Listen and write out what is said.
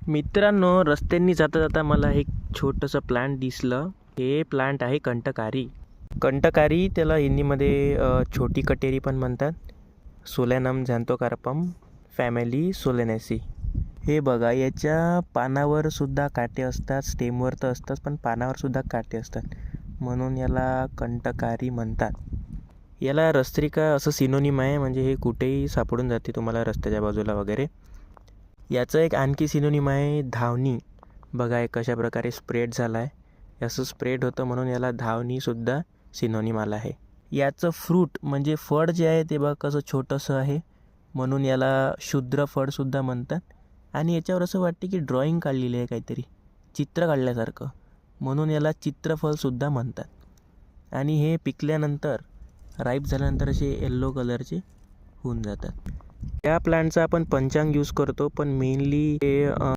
मित्रांनो, रस्त्यांनी जाता जाता मला एक छोटंसं प्लांट दिसलं. हे प्लांट आहे कंटकारी. कंटकारी त्याला हिंदीमध्ये छोटी कटेरी पण म्हणतात. सोलॅनम झॅन्थोकार्पम फॅमिली सोलेनेसी. हे बघा, याच्या पानावर सुद्धा काटे असतात. स्टेमवर तर असतात, पण पानावर सुद्धा काटे असतात, म्हणून याला कंटकारी म्हणतात. याला रस्त्रिका असं सिनोनिम आहे, म्हणजे हे कुठेही सापडून जाते तुम्हाला रस्त्याच्या बाजूला वगैरे. याचं एक आणखी सिनोनिम आहे धावणी. बघा हे कशा प्रकारे स्प्रेड झाला आहे. असं स्प्रेड होतं म्हणून याला धावणीसुद्धा सिनोनिम आला आहे. याचं फ्रूट म्हणजे फळ जे आहे ते बघा कसं छोटंसं आहे, म्हणून याला क्षुद्र फळसुद्धा म्हणतात. आणि याच्यावर असं वाटते की ड्रॉइंग काढलेली आहे, काहीतरी चित्र काढल्यासारखं, म्हणून याला चित्रफळसुद्धा म्हणतात. आणि हे पिकल्यानंतर राईप झाल्यानंतर असे येल्लो कलरचे होऊन जातात. या प्लांटचा आपण पंचांग यूज करतो, पण मेनली हे